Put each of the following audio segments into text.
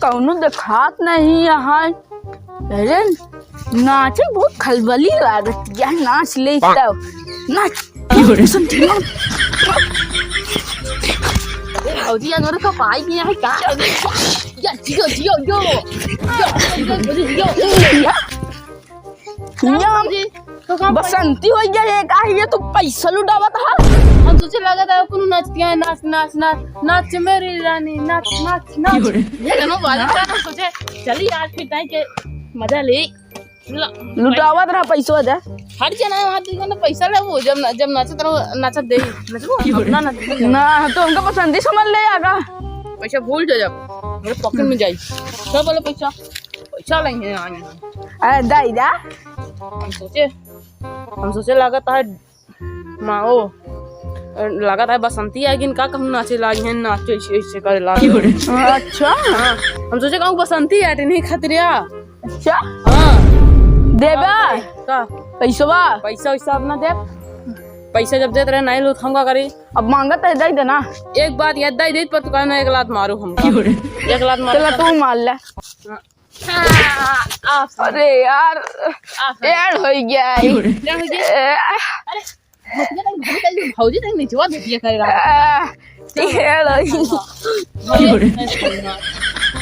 कौनो दिखात नहीं यहाँ। अरे नाचे बहुत खलबली लागत है, नाच ले तब नाच। जी अनवर का पाई किया है क्या या जियो जियो यो बसंती हो गया का ये तो पैसा लुटावत है। हम सोचे लगा था कुनु नाचती है, नाच नाच नाच नाच मेरी रानी नाच नाच नाच ये दोनों वाले का सोचे चली आज के टाइम के मजा ले लुटावत रहा पैसा दे हट जाना है वहां देखो ना पैसा ले वो जब नाचत रहो नाचत दे नचबो ना ना तो उनका पसंद ही समझ ले आगा। पैसा भूल जा जब मेरे पॉकेट में जाई सब वाला पैसा पैसा लेंगे आए। अरे दाई दा हम सोचे लागत है माओ लागत है बसंती है कि का कहूं नाचे लागी है नाचे ऐसे करे लागी। अच्छा हां हम सोचे कहूं बसंती है नहीं खतरिया। अच्छा हां देबा का पैसा पैसा अपना दे पैसा जब देते रहे नहीं लो हमका करी अब मांगत है दे देना। एक बात याद दे दे पर तू कहना एक लात मारू हम एक लात मारू चला तू मार ले। अरे यार एड हो गया क्या हो गया अरे भौजी तक नीचे वा धतिया करे रहा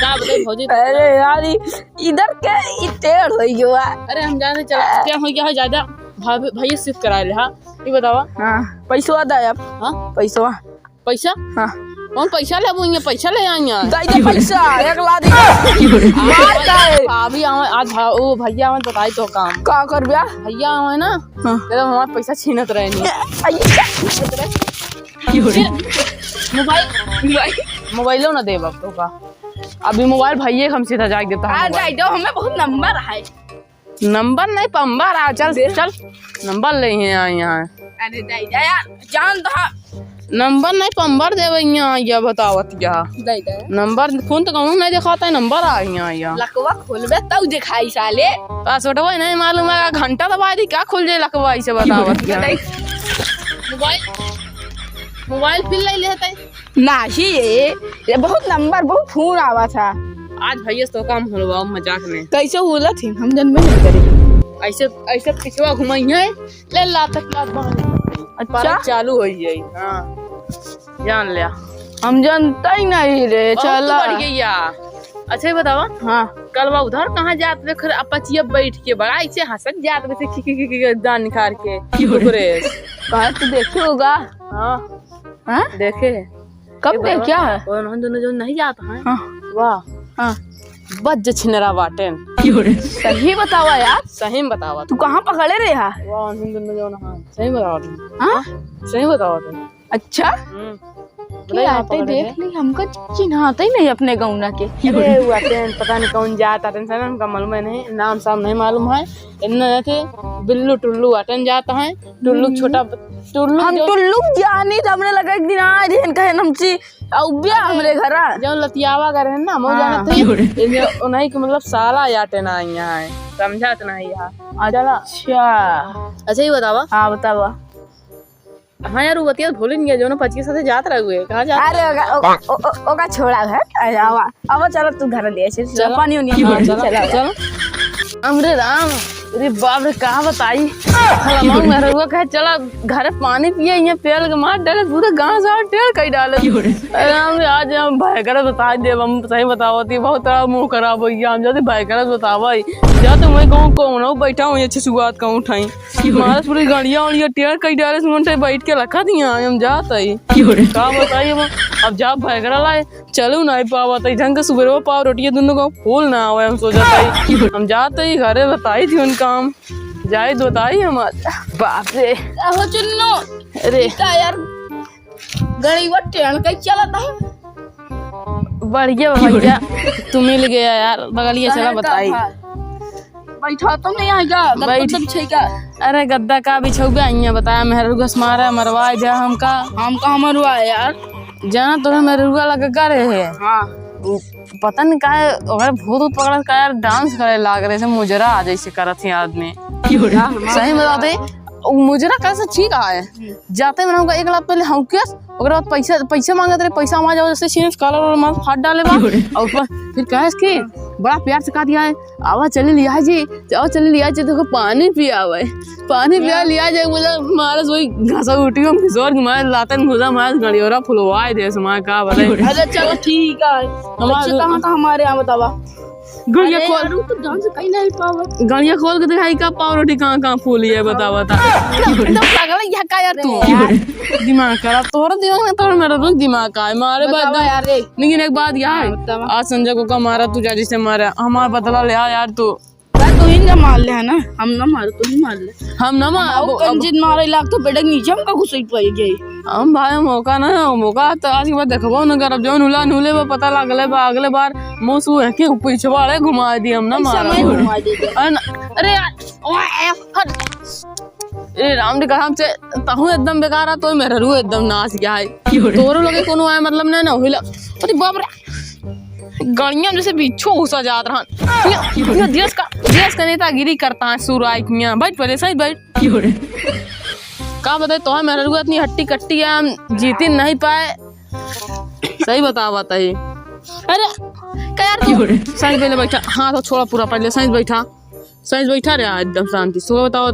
का बता भौजी। अरे यार इधर के टेढ़ हो गया। अरे हम जाने चला क्या हो गया है ज्यादा भाई सिर्फ करा ले। हां ये बतावा। हां पैसा दे अब। हां पैसा पैसा हां कौन पैसा ले वो पैसा ले आइया दे दे पैसा एक लाख मार का अभी आज ओ भैया हमें बताई तो काम का कर बिया भैया हमें ना तेरा हमारा पैसा छीनत रहे मोबाइलो ना दे बाप तो का अभी मोबाइल भैया हम सीधा जाके देता आ जाई दो हमें बहुत नंबर है। नंबर नहीं पंबर आ चल चल नंबर ले हैं यहाँ। अरे दाई दा यार जान दो नंबर नहीं पंबर देवे यहाँ या बतावत या दाई दा नंबर फोन तो कहूं नहीं दिखाता है नंबर आ यहाँ या लकवा खोलबे तब दिखाई साले पासवर्ड वो नहीं मालूम है घंटा दबा दी क्या खुल जाए लकवा इसे बतावत क्या मोबाइल फिर ले लेते नाही ये बहुत नंबर बहुत फोन आवा था। आज भैया तो काम होलवा मजाक में कैसे होला थी हम जन में नहीं करे ऐसे ऐसे पिछवा घुमाई है ले ला तक लात बाहर अच्छा चालू हो गई। हां जान लिया हम जानता ही नहीं रे चला बढ़ गया। अच्छा ये बतावा। हां कल बा उधर कहां जात रे खर अपचिया बैठ के बड़ा ऐसे हंसत जात रे से दान निकाल के टुकड़े कहा तो देखे होगा। हां हां देखे कब देखा है और हम दोनों जो नहीं जाता है। हां वाह हां बज छिनरा बाटेन सही बतावा यार सही में बतावा तू कहां पकड़े रे हा वाह हम दोनों जो ना सही बतावा तुम। हां सही बतावा तुम। अच्छा आते देख ली हमको चिन्हाते ही नहीं अपने गौना के। अरे वो आते पता नहीं कौन जाता टेंशन हमका मालूम नहीं नाम साम नहीं मालूम है इन्ने थे बिल्लू टुल्लू अटन जाता है टुल्लू छोटा टुल्लू हम टुल्लू जानी तो हमने लगा एक दिन आ रहे कहे हमसे औबिया हमरे घरा जो लतियावा करे ना मो जाने थे उन्हीं के मतलब साला याटे ना यहाँ है समझात नहीं यहाँ चला। अच्छा ही बतावा। हाँ बतावा। हाँ यार वो बतिया भूल नहीं गया जो ना पची साथे जात रह हुए कहाँ जा। अरे ओका छोड़ा है आवा अब चलो तू घर ले चल पानी उनी चलो हमरे राम अरे बाप रे कहाँ बताई हमारा मेरे को कहे चला घर पानी पिए ये पेड़ के मार डाले पूरा गांव सारा टेढ़ कई डाले। अरे आज हम भाई कर बता दे हम सही बतावती बहुत तरह मुंह खराब हो गया हम जाते भाई कर बतावा जा तो मैं कहूँ कौन हो बैठा हूँ अच्छी शुरुआत कहूँ उठाई हमारा पूरी गाड़ियाँ और ये टेढ़ कई डाले सुनते बैठ के रखा दिया हम जाता ही कहा बताइए अब जा भाई कर लाए चलो ना पावा ढंग के सुबह पाव रोटियाँ दोनों को फूल ना आवे हम सोचा हम जाते ही घरे बताई थी उनका काम जाए बताई हमारे बाप रे हो चुन्नो। अरे यार गड़ी वो ट्रेन कहीं चलाता है बढ़िया भैया तू मिल गया यार बगलिया चला बताई बैठा तो नहीं आएगा सब छेगा। अरे गद्दा का बिछौगा અહીંયા बताया मेहरुगस मारा मरवाए जा हमका मरवा यार जाना तो मेहरुगा लगा रहे है। हां पता नहीं का अगर भूत पकड़ का यार डांस करे लाग रहे से मुजरा आ जैसे करत है आदमी सही बताते मुजरा कैसे ठीक है जाते में हमका 1 लाख पहले हम केस ओकरा बाद पैसा मांगत रहे पैसा वहां जाओ जैसे सिर्फ कलर और मार फाड़ डाले बा और फिर कहे कि बड़ा प्यार से कहा दिया है आवा चले लिया जी जाओ चले लिया जी देखो पानी पिया आवे पानी पिया लिया जाए बोला मारे वही घासा उठी हम जोर के मारे लातन घुसा मारे गड़ियोरा फुलवाए दे समाय का बताई अरे चलो ठीक है हमारे कहां था हमारे यहां बतावा गड़िया खोल तो जान से कहीं नहीं पावा गड़िया खोल के दिखाई का पाव रोटी कहां फूली है बता एकदम पागल है का यार तू दिमाग खराब तोरा दिमाग में तो मेरा रुक दिमाग का है मारे बाद यार रे लेकिन एक बात यार आज संजय को का मारा तू जा जिसे मारा हमारा बदला ले यार तू तू ही ना मार ले है ना हम ना मारो तू ही मार ले हम ना मार कंजित मारे लाख तो बेटा नीचे हम का घुसई पाई गई हम भाई मौका ना मौका तो आज के बाद देखबो न करब जौन हुला नुले में पता लागले बा अगले बार मुसु है कि पीछे वाले घुमा दी हम ना मारा अरे ए राम ने कहा हमसे तहु एकदम बेकार है तो मेरा रूह एकदम नाच गया है तोरो लगे कोनो आए मतलब नहीं ना होइला अरे बाप रे गड़ियां जैसे बिच्छू घुसा जात रहन देश का नेतागिरी करता है सुराई मियां बैठ पहले सही बैठ का बताए तो है मेरा रूह इतनी हट्टी कट्टी है हम जीत नहीं पाए सही बताइए अरे क्या यार सही पहले बैठा हाँ तो छोड़ा पूरा पहले सही बैठा रहा एकदम शांति सुबह बताओ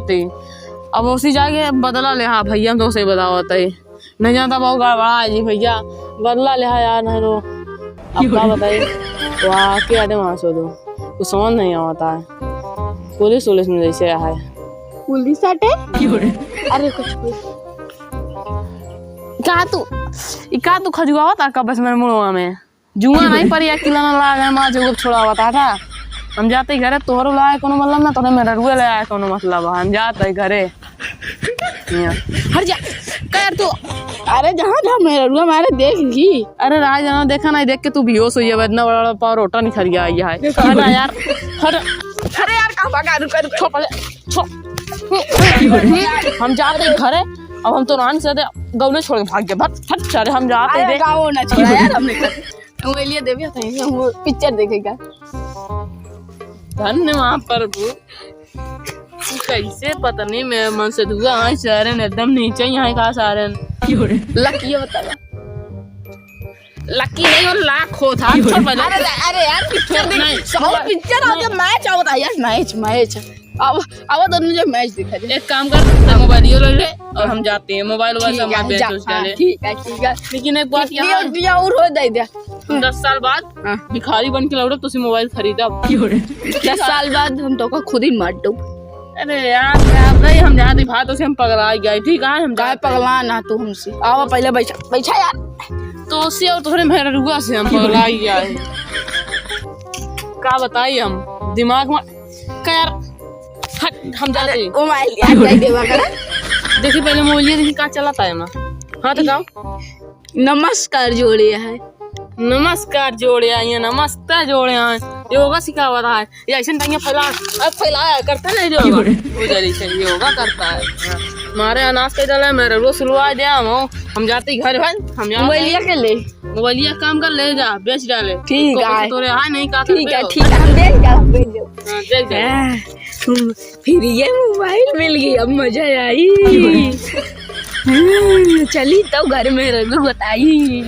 अब उसी जाके बदला ले हाँ भैया हम तो सही बताओ नहीं जानता बहुत गड़बड़ा जी भैया बदला ले यार नहीं तो अब क्या बताइए तो आके आते वहाँ से दो कुछ समझ नहीं आता है पुलिस में जैसे है पुलिस आटे अरे कुछ का तू खजुआ था का बस मेरे मुड़वा में जुआ नहीं पर या किला ना लगा मां जो छोड़ा हुआ था हम जाते घरे तोहरो लाए कोनो मतलब ना तोरे मेरा रुए ले आए कोनो मतलब हम जाते घरे हट जा कर तू अरे जहां जहां मेरा रुआ मारे देख ली अरे राज जाना देखा नहीं देख के तू बेहोश हुई है इतना बड़ा पाव रोटा नहीं खरिया आई है हट यार हट अरे यार कहां भागा रुक छो पहले छो हम जाते घरे अब हम तो रान से गाँव ने छोड़ के भाग गए फट चले हम जाते अरे गाँव ना छोड़ा यार हमने वो लिए देविया था वो पिक्चर देखेगा धन्यवाद प्रभु कैसे पता नहीं मैं मन से दुआ आई सारन एकदम नीचे यहाँ का सारन लकी है बता लकी नहीं और लाख हो था अरे यार पिक्चर देख सब पिक्चर आ जब मैच आवता यार मैच अब दोनों जो मैच दिखा दे एक काम कर मोबाइल ले ले और हम जाते हैं मोबाइल वाला सामान बेच उसका ले ठीक है लेकिन एक बात यहाँ और हो दे दे 10 साल बाद भिखारी बन के लौटे तो मोबाइल खरीदा 10 साल बाद हम तो खुद ही मार दो अरे यार नहीं हम जाते भात से हम पगला गए ठीक है हम गाय पगला ना तू हमसे आओ पहले बैठा यार तो उससे और थोड़े मेरा रुआ से हम पगला गए क्या बताइए हम दिमाग में क्या यार हम जाते हैं मोबाइल यार क्या देवा करा देखिए पहले मोबाइल देखिए क्या चलाता है ना हाँ तो जाओ नमस्कार जोड़े है नमस्कार जोड़े ये नमस्ते जोड़े योगा सिखावा रहा है ये ऐसे टाइम फैलाया करता नहीं जो योगा करता है मारे अनाज के डाला मेरे रोज सुलवा दिया हम जाते घर भाई हम मोबाइलिया के ले मोबाइलिया काम कर ले जा बेच डाले ठीक है तोरे हां नहीं का ठीक है हम बेच दो फिर ये मोबाइल मिल गई अब मजा आई चली तो घर में रह बताई